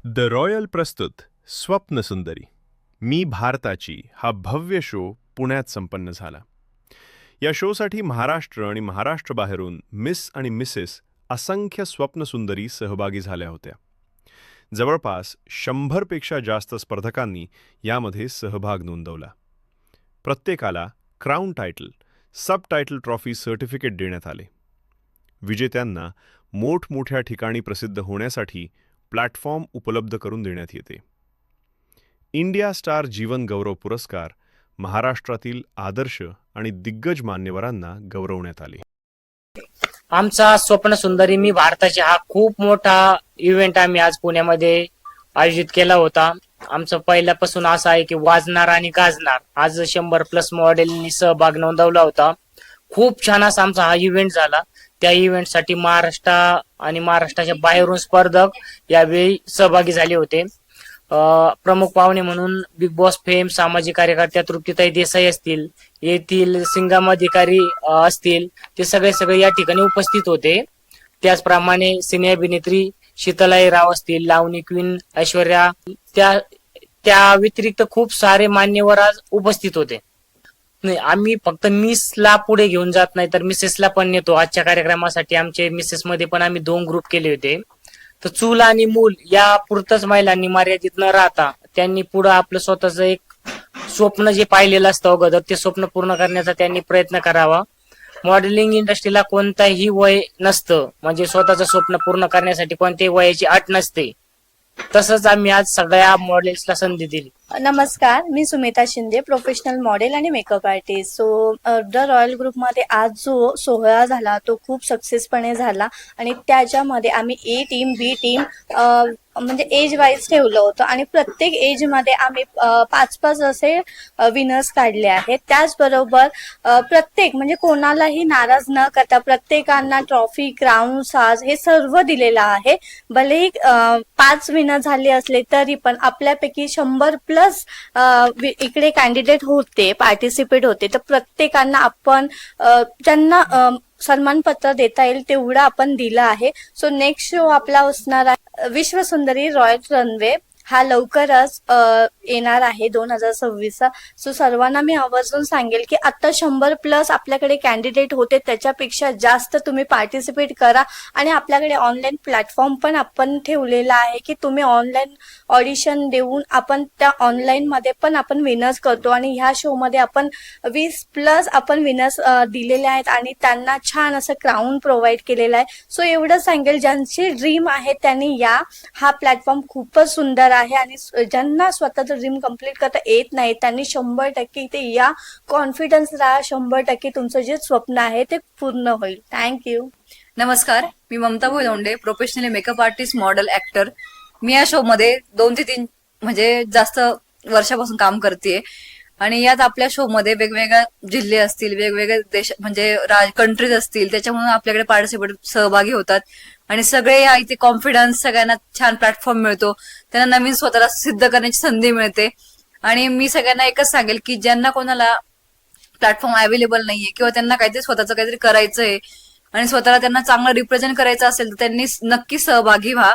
The royal प्रस्तुत स्वप्नसुंदरी मी भारताची हा भव्य शो पुण्यात संपन्न झाला. या शोसाठी महाराष्ट्र आणि महाराष्ट्राबाहेरून मिस आणि मिसेस असंख्य स्वप्नसुंदरी सहभागी झाल्या होत्या. जवळपास 100 पेक्षा जास्त स्पर्धकांनी यामध्ये सहभाग नोंदवला. प्रत्येकाला क्राउन टायटल, सब टायटल ट्रॉफी सर्टिफिकेट देण्यात आले. विजेत्यांना मोठमोठ्या ठिकाणी प्रसिद्ध होण्यासाठी प्लॅटफॉर्म उपलब्ध करून देण्यात येते. इंडिया स्टार जीवन गौरव पुरस्कार महाराष्ट्रातील आदर्श आणि दिग्गज मान्यवरांना गौरवण्यात आले. आमचा स्वप्न सुंदरी मी भारताची हा खूप मोठा इव्हेंट आम्ही आज पुण्यामध्ये आयोजित केला होता. आमचं पहिल्यापासून असं आहे की वाजणार आणि गाजणार. आज 100+ मॉडेलनी सहभाग नोंदवला होता. खूप छान असा आमचा हा इव्हेंट झाला. त्या इव्हेंटसाठी महाराष्ट्र आणि महाराष्ट्राच्या बाहेरून स्पर्धक यावेळी सहभागी झाले होते. प्रमुख पाहुणे म्हणून बिग बॉस फेम सामाजिक कार्यकर्त्या तृप्तीताई देसाई असतील, येथील सिंगम अधिकारी असतील, ते सगळे या ठिकाणी उपस्थित होते. त्याचप्रमाणे सिने अभिनेत्री शीतलाई राव असतील, लावणी क्वीन ऐश्वर्या, त्या व्यतिरिक्त खूप सारे मान्यवर आज उपस्थित होते. नाही, आम्ही फक्त मिसला पुढे घेऊन जात नाही तर मिसेसला पण नेतो. आजच्या कार्यक्रमासाठी आमचे मिसेस मध्ये पण आम्ही 2 ग्रुप केले होते. तर चूल आणि मूल या पुरतच महिलांनी मर्यादित न राहता त्यांनी पुढे आपलं स्वतःच एक स्वप्न जे पाहिलेलं असतं अगोदर ते स्वप्न पूर्ण करण्याचा त्यांनी प्रयत्न करावा. मॉडेलिंग इंडस्ट्रीला कोणताही वय नसतं, म्हणजे स्वतःचं स्वप्न पूर्ण करण्यासाठी कोणत्याही वयाची अट नसते. तसंच आम्ही आज सगळ्या मॉडेल्सला संधी दिली. नमस्कार, मी सुमिता शिंदे, प्रोफेशनल मॉडेल आणि makeup artist. So the royal ग्रुपमध्ये आज जो सोहळा झाला तो खूप सक्सेसपणे झाला आणि त्याच्यामध्ये आम्ही ए टीम, बी टीम म्हणजे एज वाईज ठेवलं होतं आणि प्रत्येक एज मध्ये आम्ही 5-5 असे विनर्स काढले आहेत. त्याचबरोबर प्रत्येक म्हणजे कोणालाही नाराज न करता प्रत्येकांना ट्रॉफी, क्राऊन, साज हे सर्व दिलेलं आहे. भलेही 5 विनर झाले असले तरी पण आपल्यापैकी 100+ इकडे कॅन्डिडेट होते, पार्टिसिपेट होते. तर प्रत्येकांना आपण त्यांना सन्मानपत्र देता येईल तेवढं आपण दिलं आहे. सो नेक्स्ट शो आपला असणार आहे विश्वसुंदरी रॉयल रनवे. हा लवकरच येणार आहे 2026. सो सर्वांना मी आवर्जून सांगेल की आता 100+ आपल्याकडे कॅन्डिडेट होते, त्याच्यापेक्षा जास्त तुम्ही पार्टिसिपेट करा. आणि आपल्याकडे ऑनलाईन प्लॅटफॉर्म पण आपण ठेवलेला आहे की तुम्ही ऑनलाईन ऑडिशन देऊन आपण त्या ऑनलाईन मध्ये पण आपण विनर्स करतो. आणि ह्या शो मध्ये आपण 20+ आपण विनर्स दिलेले आहेत आणि त्यांना छान असं क्राऊन प्रोव्हाइड केलेलं आहे. सो एवढं सांगेल, ज्यांची ड्रीम आहे त्यांनी या. हा प्लॅटफॉर्म खूपच सुंदर आहे आणि ज्यांना स्वतःचं ड्रीम कम्प्लीट करता येत नाही त्यांनी 100% इथे या. कॉन्फिडन्स राहा, 100% तुमचं जे स्वप्न आहे ते पूर्ण होईल. थँक्यू. नमस्कार, मी Mamata Bhoidonde, professional makeup artist, model, actor. मी या शो मध्ये 2 ते 3 म्हणजे जास्त वर्षापासून काम करते आणि यात आपल्या शो मध्ये वेगवेगळे जिल्हे असतील, वेगवेगळे देश म्हणजे कंट्रीज असतील, त्याच्यामुळे आपल्याकडे पार्टिसिपेट सहभागी होतात आणि सगळे या इथे कॉन्फिडन्स, सगळ्यांना छान प्लॅटफॉर्म मिळतो, त्यांना नवीन स्वतःला सिद्ध करण्याची संधी मिळते. आणि मी सगळ्यांना एकच सांगेल की ज्यांना कोणाला प्लॅटफॉर्म अवेलेबल नाहीये किंवा त्यांना काहीतरी स्वतःचं काहीतरी करायचंय आणि स्वतःला त्यांना चांगलं रिप्रेझेंट करायचं असेल तर त्यांनी नक्की सहभागी व्हा.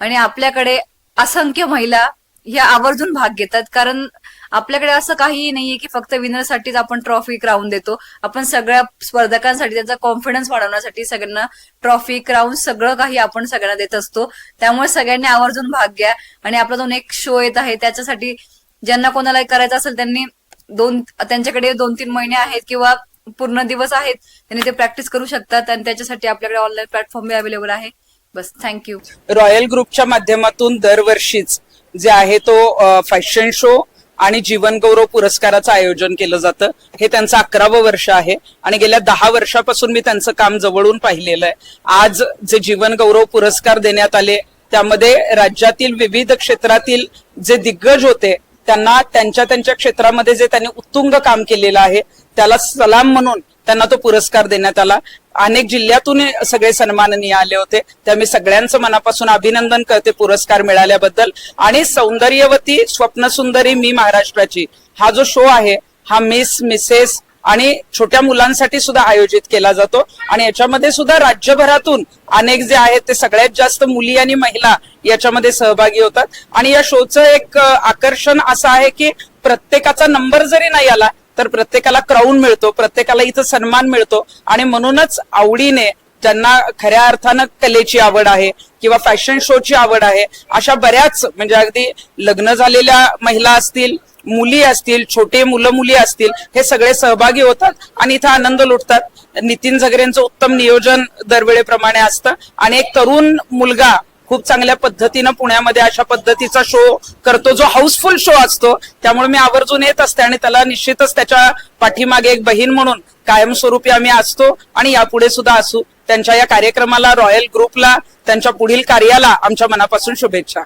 आणि आपल्याकडे असंख्य महिला ह्या आवर्जून भाग घेतात, कारण आपल्याकडे असं काहीही नाहीये की फक्त विनरसाठीच आपण ट्रॉफी, क्राऊन देतो. आपण सगळ्या स्पर्धकांसाठी त्यांचा कॉन्फिडन्स वाढवण्यासाठी सगळ्यांना ट्रॉफी, क्राऊन सगळं काही आपण सगळ्यांना देत असतो. त्यामुळे सगळ्यांनी आवर्जून भाग घ्या. आणि आपला जो एक शो येत आहे त्याच्यासाठी ज्यांना कोणाला करायचं असेल त्यांनी त्यांच्याकडे 2-3 महिने आहेत किंवा पूर्ण दिवस आहेत, त्यांनी ते प्रॅक्टिस करू शकतात आणि त्याच्यासाठी आपल्याकडे ऑनलाईन प्लॅटफॉर्म अवेलेबल आहे. बस, थँक्यू. रॉयल ग्रुपच्या माध्यमातून दरवर्षीच जे आहे तो फॅशन शो आणि जीवन गौरव पुरस्काराचं आयोजन केलं जातं. हे त्यांचं 11वं वर्ष आहे आणि गेल्या 10 वर्षापासून मी त्यांचं काम जवळून पाहिलेलं आहे. आज जे जीवन गौरव पुरस्कार देण्यात आले त्यामध्ये राज्यातील विविध क्षेत्रातील जे दिग्गज होते त्यांना त्यांच्या क्षेत्रामध्ये जे त्यांनी उत्तुंग काम केलेलं आहे त्याला सलाम म्हणून त्यांना तो पुरस्कार देण्यात आला. अनेक जिल्ह्यातून सगळे सन्माननीय आले होते. त्या मी सगळ्यांचं मनापासून अभिनंदन करते पुरस्कार मिळाल्याबद्दल. आणि सौंदर्यवती स्वप्नसुंदरी मी महाराष्ट्राची हा जो शो आहे हा मिस, मिसेस आणि छोट्या मुलांसाठी सुद्धा आयोजित केला जातो आणि याच्यामध्ये सुद्धा राज्यभरातून अनेक जे आहेत ते सगळ्यात जास्त मुली आणि महिला याच्यामध्ये सहभागी होतात. आणि या शोचं एक आकर्षण असं आहे की प्रत्येकाचा नंबर जरी नाही आला तर प्रत्येकाला क्राऊन मिळतो, प्रत्येकाला इथं सन्मान मिळतो. आणि म्हणूनच आवडीने ज्यांना खऱ्या अर्थानं कलेची आवड आहे किंवा फॅशन शोची आवड आहे अशा बऱ्याच म्हणजे अगदी लग्न झालेल्या महिला असतील, मुली असतील, छोटे मुलं मुली असतील, हे सगळे सहभागी होतात आणि इथं आनंद लुटतात. नितीन झगरेंचं उत्तम नियोजन दरवेळेप्रमाणे असतं आणि एक तरुण मुलगा खूप चांगल्या पद्धतीनं पुण्यामध्ये अशा पद्धतीचा शो करतो जो हाऊसफुल शो असतो. त्यामुळे मी आवर्जून येत असते आणि त्याला निश्चितच त्याच्या पाठीमागे एक बहीण म्हणून कायमस्वरूपी आम्ही असतो आणि यापुढे सुद्धा असू. त्यांच्या या कार्यक्रमाला, रॉयल ग्रुपला, त्यांच्या पुढील कार्याला आमच्या मनापासून शुभेच्छा.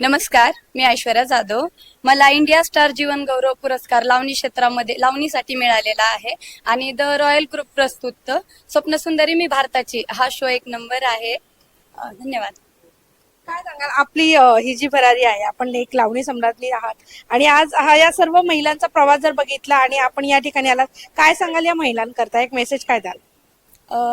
नमस्कार, मी ऐश्वर्या जाधव. मला इंडिया स्टार जीवन गौरव पुरस्कार लावणी क्षेत्रामध्ये लावणीसाठी मिळालेला आहे आणि द रॉयल ग्रुप प्रस्तुत स्वप्नसुंदरी मी भारताची हा शो एक नंबर आहे. धन्यवाद. काय सांगाल आपली ही जी भरारी आहे, आपण एक लावणी सम्राज्ञी आहात आणि आज हा या सर्व महिलांचा प्रवास जर बघितला आणि आपण या ठिकाणी आलात, काय सांगाल या महिलांकरता, एक मेसेज काय द्याल?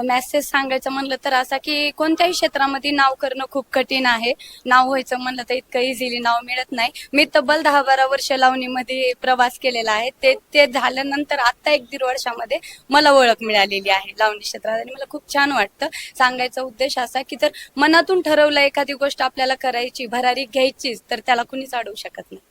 मेसेज सांगायचं म्हणलं तर असा की कोणत्याही क्षेत्रामध्ये नाव करणं खूप कठीण आहे. नाव व्हायचं म्हणलं तर इतकं इझिली नाव मिळत नाही. मी तब्बल 10-12 वर्ष लावणीमध्ये प्रवास केलेला आहे. ते झाल्यानंतर आता 1-1.5 वर्षामध्ये मला ओळख मिळालेली आहे लावणी क्षेत्रात आणि मला खूप छान वाटतं. सांगायचा उद्देश असा की जर मनातून ठरवलं एखादी गोष्ट आपल्याला करायची, भरारी घ्यायचीच, तर त्याला कुणीच अडवू शकत नाही.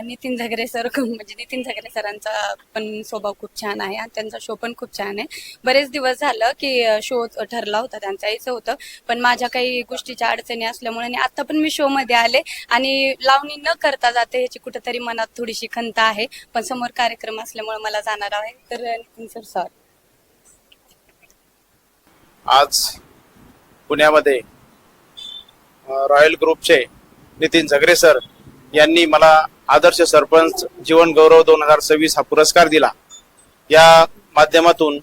नितीन झगरे सर म्हणजे नितीन झगरे सरांचा पण स्वभाव खूप छान आहे आणि त्यांचा शो पण खूप छान आहे. बरेच दिवस झालं की शो ठरला होता त्यांचा, यायचं होतं पण माझ्या काही गोष्टीच्या अडचणी असल्यामुळे आणि आता पण मी शो मध्ये आले आणि लावणी न करता जाते याची कुठेतरी मनात थोडीशी खंत आहे, पण समोर कार्यक्रम असल्यामुळे मला जाणार आहे. तर नितीन सर सॉरी. आज पुण्यामध्ये रॉयल ग्रुपचे नितीन झगरे सर यांनी मला आदर्श सरपंच जीवन गौरव 2026 हा पुरस्कार दिला. या माध्यमातून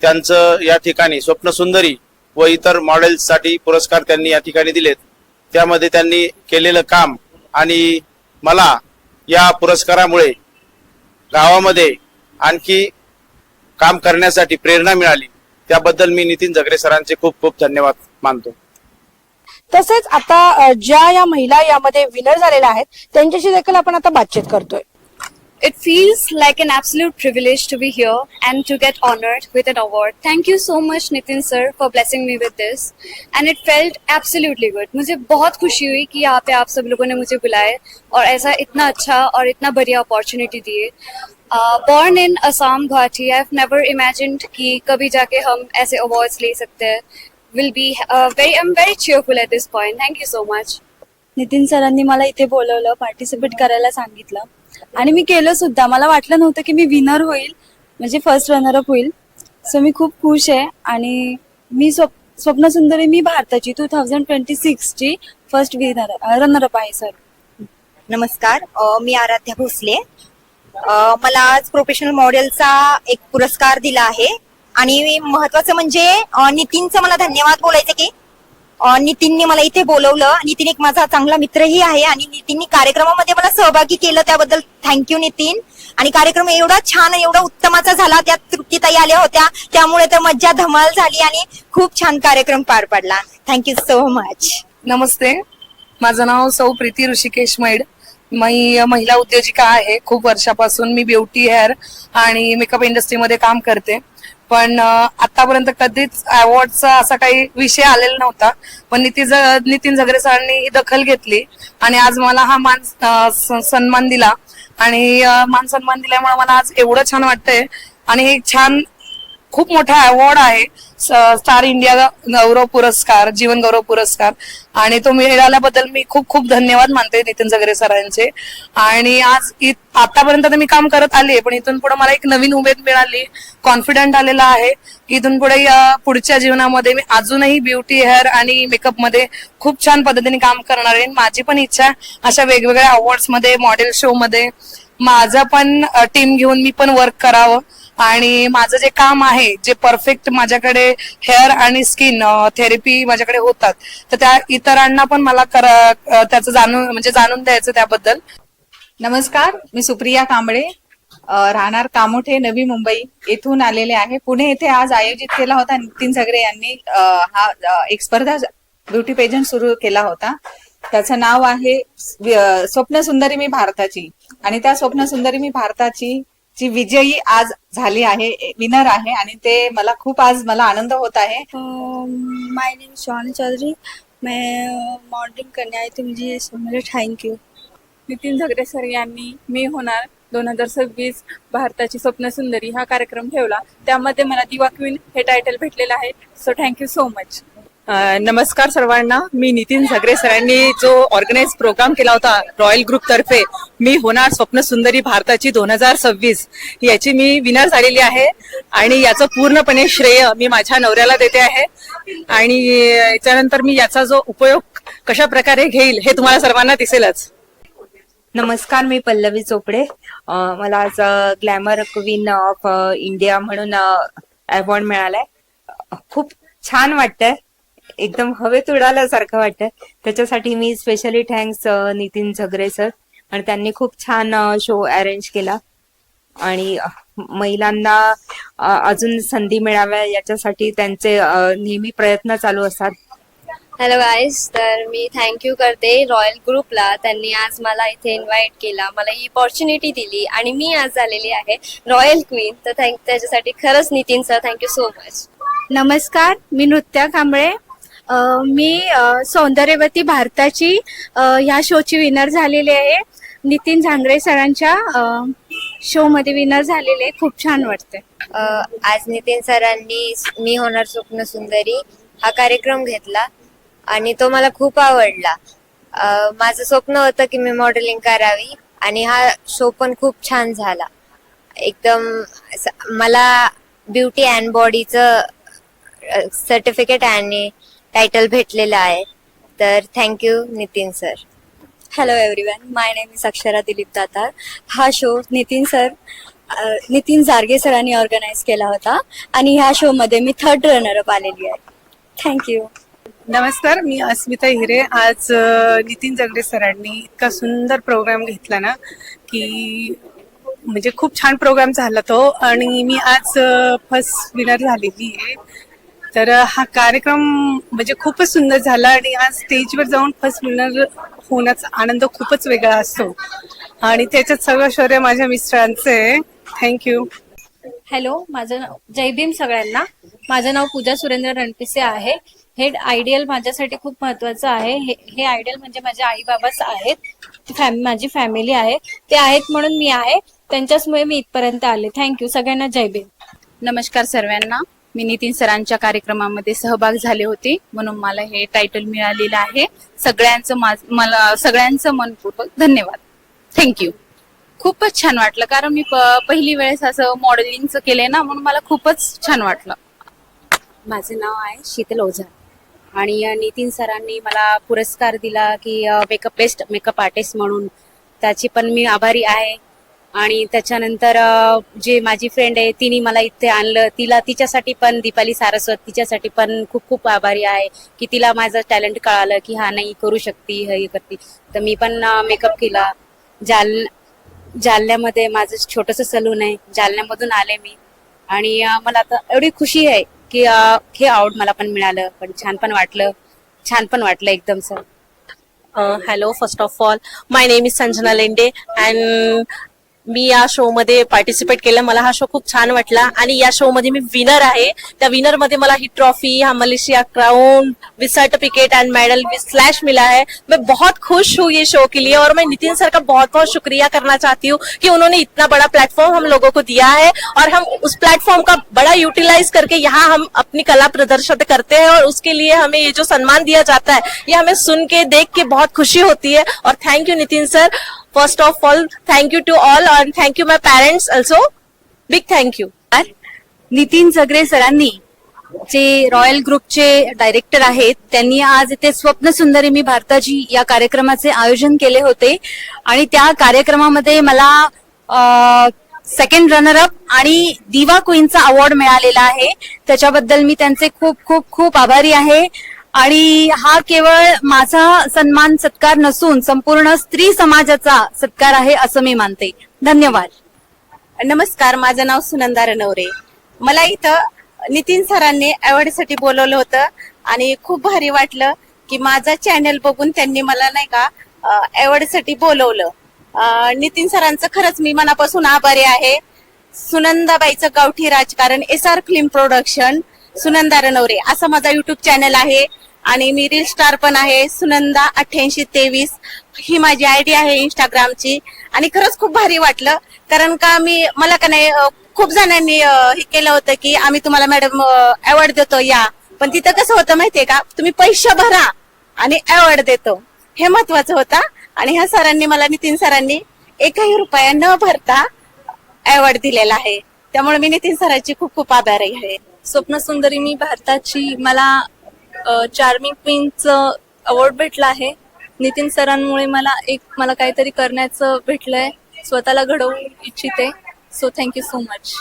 त्यांचं या ठिकाणी स्वप्नसुंदरी व इतर मॉडेल्ससाठी पुरस्कार त्यांनी या ठिकाणी दिलेत. त्यामध्ये त्यांनी केलेलं काम आणि मला या पुरस्कारामुळे गावामध्ये आणखी काम करण्यासाठी प्रेरणा मिळाली. त्याबद्दल मी नितीन झगरे सरांचे खूप खूप धन्यवाद मानतो. तसेच आता ज्या या महिला यामध्ये विनर झालेल्या आहेत त्यांच्याशी देखील आपण आता बातचीत करतोय. It feels like an absolute privilege to be here and to get honored with an award. Thank you so much Nitin sir for blessing me with this and it felt absolutely good. मुझे बहुत खुशी हुई कि यहाँ पे आप सब लोगों ने मुझे बुलाए और ऐसा इतना अच्छा और इतना बढ़िया अपॉर्चुनिटी दिए. Born in Assam, Guwahati, I have never imagined कि कभी जाके हम ऐसे awards ले सकते हैं. I'm very cheerful at this point. Thank you so much. Nitin सरांनी मला इथे बोलवलं, पार्टिसिपेट करायला सांगितलं आणि मी केलं सुद्धा. मला वाटलं नव्हतं की मी विनर होईल, म्हणजे फर्स्ट रनर अप होईल. सो मी खूप खुश आहे आणि मी स्वप्नसुंदरी मी भारताची 2026 ची फर्स्ट रनर अप आहे. सर नमस्कार, मी आराध्या भोसले. मला आज प्रोफेशनल मॉडेलचा एक पुरस्कार दिला आहे आणि महत्वाचं म्हणजे नितीनचं मला धन्यवाद बोलायचं की नितीनने मला इथे बोलवलं. नितीन एक माझा चांगला मित्रही आहे आणि नितीनने कार्यक्रमामध्ये मला सहभागी केलं, त्याबद्दल थँक्यू नितीन. आणि कार्यक्रम एवढा छान, एवढा उत्तमाचा झाला, त्यात तृप्तीताई आल्या होत्या, त्यामुळे तर मज्जा धमाल झाली आणि खूप छान कार्यक्रम पार पडला. Thank you so much. नमस्ते, माझं नाव सौ प्रीती ऋषिकेश मैड. मी महिला उद्योजिका आहे. खूप वर्षापासून मी ब्युटी, हेअर आणि मेकअप इंडस्ट्रीमध्ये काम करते. पण आतापर्यंत कधीच अवॉर्डचा असा काही विषय आलेला नव्हता. पण नितीन झगरे सरांनी दखल घेतली आणि आज मला हा सन्मान दिला आणि मान सन्मान दिल्यामुळे मला आज एवढं छान वाटतंय. आणि हे छान खूप मोठा अवॉर्ड आहे, स्टार इंडिया गौरव पुरस्कार, जीवन गौरव पुरस्कार, आणि तो मिळाल्याबद्दल मी खूप खूप धन्यवाद मानते नितीन झगरे सरांचे. आणि आज आतापर्यंत तर मी काम करत आले, पण इथून पुढे मला एक नवीन उमेद मिळाली, कॉन्फिडंट आलेला आहे की इथून पुढे पुढच्या जीवनामध्ये मी अजूनही ब्युटी, हेअर आणि मेकअप मध्ये खूप छान पद्धतीने काम करणार आहे. माझी पण इच्छा अशा वेगवेगळ्या अवॉर्ड्स मध्ये, मॉडेल शो मध्ये माझा पण टीम घेऊन मी पण वर्क करावं आणि माझं जे काम आहे, जे परफेक्ट माझ्याकडे हेअर आणि स्किन थेरपी माझ्याकडे होतात, तर त्या इतरांना पण मला त्याचं जाणून द्यायचं त्याबद्दल. नमस्कार, मी सुप्रिया कांबळे. राहणार कामोठे, नवी मुंबई येथून आलेले आहे. पुणे येथे आज आयोजित केला होता. नितीन झगरे यांनी हा एक स्पर्धा ब्युटी पेजंट सुरू केला होता. त्याचं नाव आहे स्वप्न सुंदरी मी भारताची. आणि त्या स्वप्न सुंदरी मी भारताची जी विजयी आज झाली आहे, विनर आहे. आणि ते मला खूप आज मला आनंद होत आहे. माय नेम शॉन चौधरी. मैं मॉडलिंग करने आई थी, मुझे समझ thank you. Nitin Jhagare sir यांनी मी होणार 2026 भारताची स्वप्न सुंदरी हा कार्यक्रम ठेवला. त्यामध्ये मला दिवा क्वीन हे टायटल भेटलेलं आहे. So thank you so much. नमस्कार सर्वांना. मी नितीन झगरे सरांनी जो ऑर्गनाइज प्रोग्राम केला होता रॉयल ग्रुप तर्फे, मी होणार स्वप्न सुंदरी भारताची 2026, याची मी विनर झालेली आहे. आणि याचं पूर्णपणे श्रेय मी माझ्या नवऱ्याला देते आहे. आणि याच्यानंतर मी याचा जो उपयोग कशा प्रकारे घेईल हे तुम्हाला सर्वांना दिसेलच. नमस्कार, मी पल्लवी चोपडे. मला आज ग्लॅमर क्वीन ऑफ इंडिया म्हणून अवॉर्ड मिळालाय. खूप छान वाटतंय, एकदम हवेत उडाल्यासारखं वाटतंय. त्याच्यासाठी मी specially thanks Nitin Jhagare sir. आणि त्यांनी खूप छान शो अरेंज केला. आणि महिलांना अजून संधी मिळाव्या याच्यासाठी त्यांचे नेहमी प्रयत्न चालू असतात. हॅलो गाईज, तर मी थँक्यू करते रॉयल ग्रुपला. त्यांनी आज मला इथे इन्व्हाइट केला, मला ही अपॉर्च्युनिटी दिली आणि मी आज झालेली आहे रॉयल क्वीन. तर त्याच्यासाठी खरंच Nitin sir thank you so much. नमस्कार, मी नृत्या कांबळे. मी सौंदर्यवती भारताची ह्या शोची विनर झालेली आहे. नितीन झांगरे सरांच्या शो मध्ये विनर झालेले. खूप छान वाटते. आज नितीन सरांनी मी होणार स्वप्न सुंदरी हा कार्यक्रम घेतला आणि तो मला खूप आवडला. माझं स्वप्न होतं की मी मॉडेलिंग करावी आणि हा शो पण खूप छान झाला. एकदम मला ब्युटी अँड बॉडीचं सर्टिफिकेट आणि टायटल भेटलेलं आहे. तर thank you Nitin sir. Hello everyone, my name is Akshara Dilip Datar. हा शो नितीन जारगे सरांनी ऑर्गनाईज केला होता आणि ह्या शो मध्ये मी 3rd रनरअप आलेली आहे. थँक्यू. नमस्कार, मी अस्मिता हिरे. आज नितीन झगरे सरांनी इतका सुंदर प्रोग्राम घेतला ना की म्हणजे खूप छान प्रोग्राम झाला तो. आणि मी आज फर्स्ट विनर झालेली आहे. तर हा कार्यक्रम म्हणजे खूपच सुंदर झाला. आणि आज स्टेजवर जाऊन फर्स्ट विनर होण्याचा आनंद खूपच वेगळा असतो. आणि त्याच्यात सगळं श्रेय माझ्या मिस्टरांचं आहे. थँक्यू. हॅलो, माझं नाव जय भीम सगळ्यांना. माझं नाव पूजा सुरेंद्र रणपिसे आहे. हे आयडियल माझ्यासाठी खूप महत्वाचं आहे. हे आयडियल म्हणजे माझे आई बाबाच आहेत, माझी फॅमिली आहे. ते आहेत म्हणून मी आहे, त्यांच्याचमुळे मी इथपर्यंत आले. थँक्यू सगळ्यांना. जय भीम. नमस्कार सर्वांना. मी नितीन सरांच्या कार्यक्रमामध्ये सहभाग झाले होते म्हणून मला हे टायटल मिळालेलं आहे. सगळ्यांचं मनपूर्वक धन्यवाद. थँक्यू. खूपच छान वाटलं कारण मी पहिली वेळेस असं मॉडेलिंगचं केलंय ना, म्हणून मला खूपच छान वाटलं. माझं नाव आहे शीतल ओझा आणि नितीन सरांनी मला पुरस्कार दिला की बेस्ट मेकअप आर्टिस्ट म्हणून. त्याची पण मी आभारी आहे. आणि त्याच्यानंतर जे माझी फ्रेंड आहे तिने मला इथे आणलं. तिच्यासाठी पण दीपाली सारस्वत, तिच्यासाठी पण खूप खूप आभारी आहे की तिला माझं टॅलेंट कळालं की हा नाही करू शकते, हे करते. तर मी पण मेकअप केला. जालन्यामध्ये माझं छोटंसं सलून आहे, जालन्यामधून आले मी. आणि मला आता एवढी खुशी आहे की हे अवॉर्ड मला पण मिळालं. पण छान पण वाटलं एकदम sir. Hello, first of all my name is Sanjana Lende and मी या शो मध्ये पार्टिसिपेट केलं. मला हा शो खूप छान वाटला आणि या शो मध्ये मी विनर आहे. त्या विनर मध्ये मला ही ट्रॉफी, हा मलेशिया क्राउन विद सर्टिफिकेट एंड मेडल विद स्लैश मिला है. मैं बहुत खुश हूँ ये शो के लिए और मैं नितिन सर का बहुत बहुत शुक्रिया करना चाहती हूँ कि उन्होंने इतना बड़ा प्लेटफॉर्म हम लोगों को दिया है और हम उस प्लेटफॉर्म का बड़ा यूटिलाइज करके यहाँ हम अपनी कला प्रदर्शित करते हैं. और उसके लिए हमें ये जो सम्मान दिया जाता है ये हमें सुन के देख के बहुत खुशी होती है. और thank you Nitin sir. First of all thank you to all and thank you my parents also. Big thank you. Nitin Jhagre सरांनी जे रॉयल ग्रुपचे डायरेक्टर आहेत त्यांनी आज इथे स्वप्न सुंदरी मी भारताची या कार्यक्रमाचे आयोजन केले होते आणि त्या कार्यक्रमामध्ये मला 2nd रनरअप आणि दिवा क्वीनचा अवॉर्ड मिळालेला आहे. त्याच्याबद्दल मी त्यांचे खूप खूप खूप आभारी आहे. आणि हा केवळ माझा सन्मान सत्कार नसून संपूर्ण स्त्री समाजाचा सत्कार आहे असं मी मानते. धन्यवाद. नमस्कार, माझं नाव सुनंदा रणवरे. मला इथं नितीन सरांनी अवॉर्डसाठी बोलवलं होतं आणि खूप भारी वाटलं की माझा चॅनल बघून त्यांनी मला नाही का अवॉर्डसाठी बोलवलं. नितीन सरांचं खरंच मी मनापासून आभारी आहे. सुनंदाबाईचं गावठी राजकारण, SR film production, Sunanda Ranaware असं माझा युट्यूब चॅनल आहे आणि मी रील स्टार पण आहे. सुनंदा 8823 ही माझी ID आहे इंस्टाग्रामची. आणि खरंच खूप भारी वाटलं, कारण का मला का नाही खूप जणांनी हे केलं होतं की आम्ही तुम्हाला मॅडम अवॉर्ड देतो या, पण तिथं कसं होतं माहितीये का, तुम्ही पैसे भरा आणि अवॉर्ड देतो, हे महत्वाचं होतं. आणि ह्या सरांनी मला, नितीन सरांनी 1ही रुपया न भरता अवॉर्ड दिलेला आहे. त्यामुळे मी नितीन सरांची खूप खूप आभारी आहे. स्वप्न सुंदरी मी भारताची, मला चार्मिंग क्वीनचं अवॉर्ड भेटला आहे. नितीन सरांमुळे मला काहीतरी करण्याचं भेटलंय, स्वतःला घडवू इच्छिते. So thank you so much.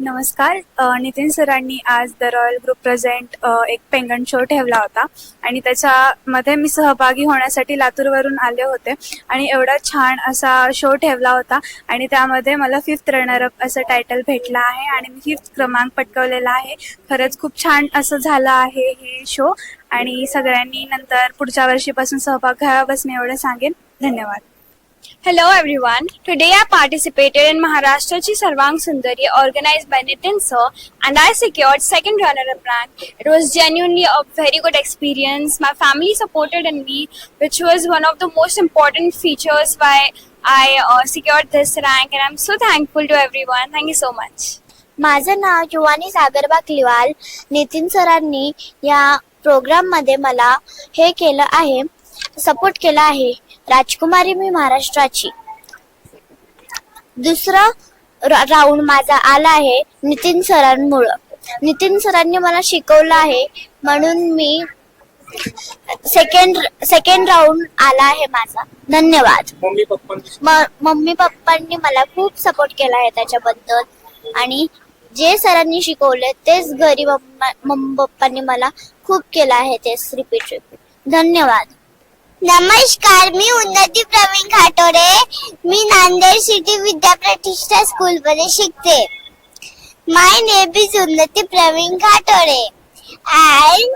नमस्कार, नितीन सरांनी आज द रॉयल ग्रुप प्रेझेंट एक पेंगण शो ठेवला होता आणि त्याच्यामध्ये मी सहभागी होण्यासाठी लातूरवरून आले होते आणि एवढा छान असा शो ठेवला होता आणि त्यामध्ये मला 5th रनरअप असं टायटल भेटलं आहे आणि मी 5th क्रमांक पटकवलेला आहे. खरंच खूप छान असं झालं आहे हे शो आणि सगळ्यांनी नंतर पुढच्या वर्षीपासून सहभाग घ्यावा बस मी एवढं सांगेन. धन्यवाद. Hello everyone. Today I participated in Maharashtrachi Sarvang Sundari organized by Nitin sir and I secured 2nd runner-up rank. It was genuinely a very good experience. My family supported in me, which was one of the most important features why I secured this rank and I'm so thankful to everyone. Thank you so much. माझं नाव जुवानी सागर बाकलीवाल. नितीन सरांनी या programme मध्ये मला हे केलं आहे, support केला आहे. राजकुमारी मी महाराष्ट्राची. दुसरा राऊंड माझा आला आहे नितीन सरांमुळं. नितीन सरांनी मला शिकवलं आहे म्हणून मी सेकंड राऊंड आला आहे माझा. धन्यवाद. मम्मी पप्पांनी मला खूप सपोर्ट केला आहे त्याच्याबद्दल आणि जे सरांनी शिकवले तेच घरी मम्मी पप्पांनी मला खूप केलं आहे, तेच रिपीट. धन्यवाद. नमस्कार, मी उन्नती प्रवीण घाटोरे. मी नांदेड सिटी विद्याप्रतिष्ठा स्कूल मध्ये शिकते. माय नेम इज उन्नती Pravin घाटोरे and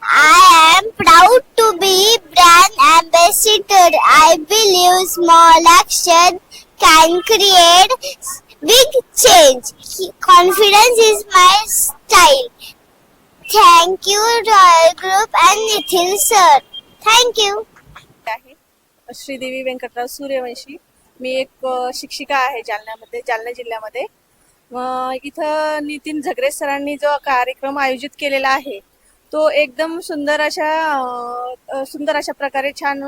I am proud to be brand ambassador. I believe small action can create big change. Confidence is my style. Thank you Royal Group and Nitin sir. Thank you. Sridevi Vyankatrao Suryavanshi. मी एक शिक्षिका आहे जालना जिल्ह्यामध्ये. इथं नितीन झगरे सरांनी जो कार्यक्रम आयोजित केलेला आहे तो एकदम सुंदर अशा प्रकारे छान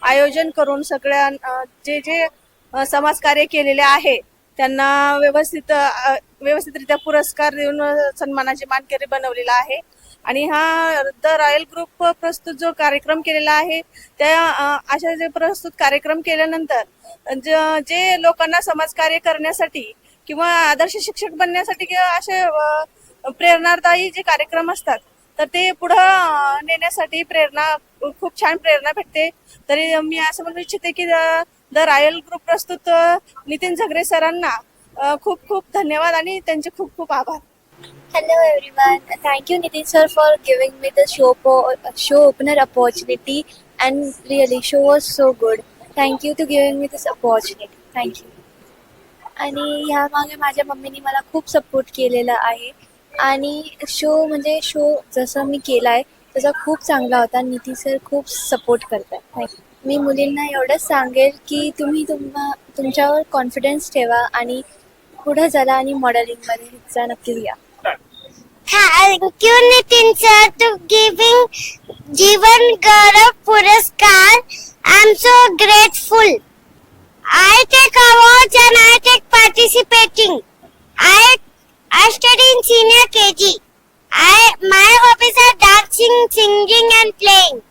आयोजन करून सगळ्या जे समाजकार्य केलेले आहे त्यांना व्यवस्थितरित्या पुरस्कार देऊन सन्मानाचे मानकरी बनवलेला आहे. आणि हा द रॉयल ग्रुप प्रस्तुत जो कार्यक्रम केलेला आहे त्या अशा जे प्रस्तुत कार्यक्रम केल्यानंतर जे लोकांना समाजकार्य करण्यासाठी किंवा आदर्श शिक्षक बनण्यासाठी किंवा असे प्रेरणादायी जे कार्यक्रम असतात तर ते पुढं नेण्यासाठी खूप छान प्रेरणा भेटते. तरी मी असं म्हणू इच्छिते की द रॉयल ग्रुप प्रस्तुत नितीन झगरे सरांना खूप खूप धन्यवाद आणि त्यांचे खूप खूप आभार. Hello everyone. Thank you Nitin sir for giving me the show opener opportunity and really show was so good. Thank you to giving me this opportunity. Thank you. आणि ह्या मागे माझ्या मम्मीने मला खूप सपोर्ट केलेला आहे आणि शो जसं मी केलाय त्याचा खूप चांगला होता. नितीन सर खूप सपोर्ट करतात. थँक्यू. मी मुलींना एवढंच सांगेल की तुम्ही तुमच्यावर कॉन्फिडन्स ठेवा आणि पुढे चला आणि मॉडेलिंग मध्ये नक्की या. Thank you Nitin sir to giving Jeevan Gaurav Puraskar. I'm so grateful. I take awards and I take participating. I study in senior KG. My hobbies are dancing, singing and playing.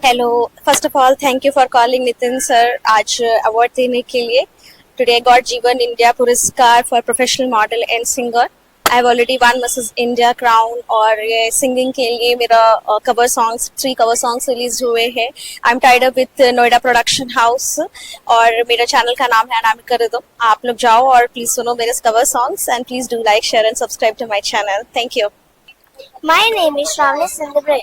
Hello, first of all thank you for calling Nitin sir आज award देने के लिए. Today got जीवन India पुरस्कार for professional model end singer. I have already one Mrs India crown और ये singing के लिए मेरा cover songs 3 cover songs release हुए हैं. I am tied up with Noida production house और मेरा चैनल का नाम है अनामिका कर दो. आप लोग जाओ और प्लीज सुनो मेरे cover songs and please do like share and subscribe to my channel. Thank you. My name is Shravani Sindhubre.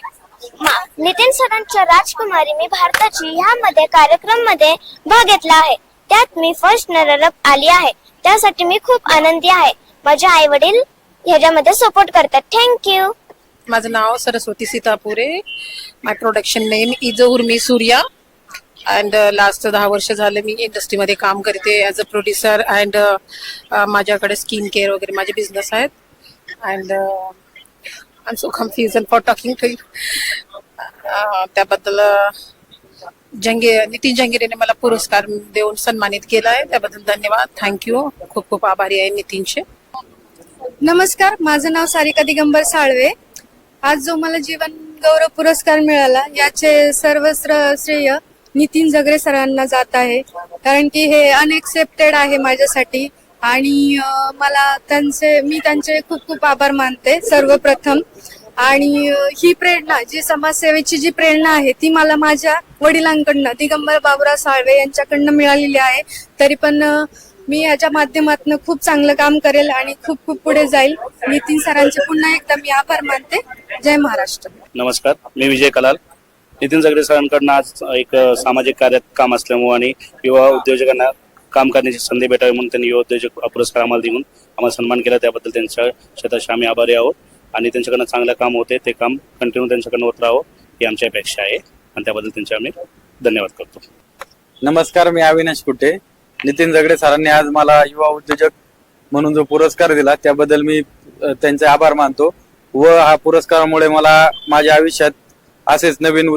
Nitin सरांच्या राजकुमारी मी भारताची ह्यामध्ये कार्यक्रम मध्ये भाग घेतला आहे. त्यात मी फर्स्ट रनर अप आली आहे. त्यासाठी मी खूप आनंदी आहे. माझे आई वडील ह्याच्यामध्ये सपोर्ट करतात. थँक्यू. माझं नाव Saraswati Sitapure. My production name is Urmi Surya and last 10 वर्ष झाले मी इंडस्ट्रीमध्ये काम करते ॲज अ प्रोड्युसर अँड माझ्याकडे स्किन केअर वगैरे माझे बिझनेस आहेत. And I am so confusion for talking to you. त्याबद्दल नितीन जंगिरेने मला पुरस्कार देऊन सन्मानित केला आहे. त्याबद्दल धन्यवाद. थँक्यू. खूप खूप आभारी आहे नितीनचे. नमस्कार, माझं नाव सारिका दिगंबर साळवे. आज जो मला जीवन गौरव पुरस्कार मिळाला याचे सर्व श्रेय नितीन जगरे सरांना जात आहे. कारण की हे अनएक्सेप्टेड आहे माझ्यासाठी आणि मी त्यांचे खूप खूप आभार मानते सर्वप्रथम. आणि ही प्रेरणा जी समाजसेवेची जी प्रेरणा आहे ती मला माझ्या वडिलांकडनं दिगंबर बाबुराव साळवे यांच्याकडनं मिळालेली आहे. तरी पण मी याच्या माध्यमातून खूप चांगलं काम करेल आणि खूप खूप पुढे जाईल. नितीन सरांचे पुन्हा एकदा मी आभार मानते. जय महाराष्ट्र. नमस्कार, मी विजय कलाल. नितीन जगरे सरांकडनं आज एक सामाजिक कार्यात काम असल्यामुळे आणि युवा उद्योजकांना काम करण्याची संधी भेटावी म्हणून त्यांनी युवा उद्योजक पुरस्कार आम्हाला देऊन आम्हाला सन्मान केला. त्याबद्दल त्यांच्या शतशः आम्ही आभारी आहोत आणि त्यांच्याकडनं चांगलं काम होते ते काम कंटिन्यू त्यांच्याकडनं होत राहावं ही आमची अपेक्षा आहे आणि त्याबद्दल त्यांचे आम्ही धन्यवाद करतो. नमस्कार, मी अविनाश कुटे. नितीन जगरे सरांनी आज मला युवा उद्योजक म्हणून जो पुरस्कार दिला त्याबद्दल मी त्यांचे आभार मानतो व हा पुरस्कारामुळे मला माझ्या आयुष्यात असेच नवीन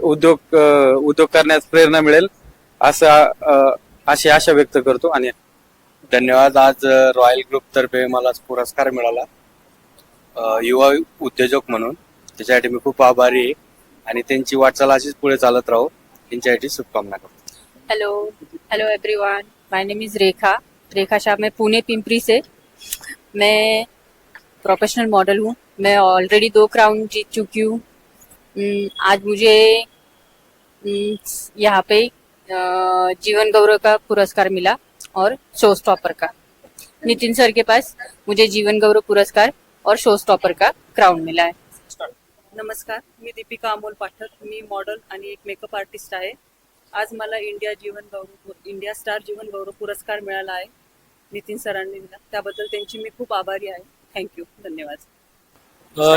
उद्योग करण्यास प्रेरणा मिळेल अशी आशा व्यक्त करतो. आणि धन्यवाद. आज रॉयल ग्रुप तर्फे मला पुरस्कार मिळाला युवा उद्योजक म्हणून. त्याच्यासाठी मी खूप आभारी आहे आणि त्यांची वाटचाल अशीच पुढे चालत राहो यांच्यासाठी शुभकामना करतो. Hello everyone, my name is Rekha Shah. मैं पुणे पिंपरी से. मैं प्रोफेशनल मॉडल हूँ. मैं ऑलरेडी 2 क्राउन जीत चुकी हूँ. आज मुझे यहाँ पे जीवन गौरव का पुरस्कार मिला और शो स्टॉपर का. नितिन सर के पास मुझे जीवन गौरव पुरस्कार और शो स्टॉपर का क्राउन मिला है. नमस्कार, मी दीपिका अमोल पाठक. मी मॉडेल आणि एक मेकअप आर्टिस्ट आहे. आज मला इंडिया स्टार जीवन गौरव पुरस्कार मिळाला आहे. नितीन सरांनी दिला त्याबद्दल त्यांची मी खूप आभारी आहे. थँक्यू. धन्यवाद.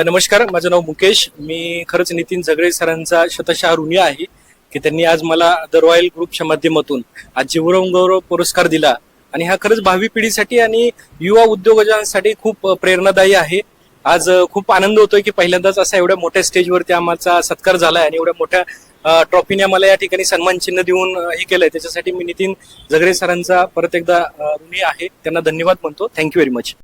नमस्कार, माझं नाव मुकेश. मी खरंच नितीन जगरे सरांचा शतशः ऋणी आहे की त्यांनी आज मला द रॉयल ग्रुपच्या माध्यमातून आज जीवन गौरव पुरस्कार दिला आणि हा खरंच भावी पिढीसाठी आणि युवा उद्योजकांसाठी खूप प्रेरणादायी आहे. आज खूप आनंद होतोय की पहिल्यांदाच असा एवढ्या मोठ्या स्टेजवरती आमचा सत्कार झालाय आणि एवढ्या मोठ्या ट्रॉफीने आम्हाला या ठिकाणी सन्मान चिन्ह देऊन हे केलंय. त्याच्यासाठी मी नितीन जगरे सरांचा परत एकदा ऋणी आहे. त्यांना धन्यवाद म्हणतो. Thank you very much.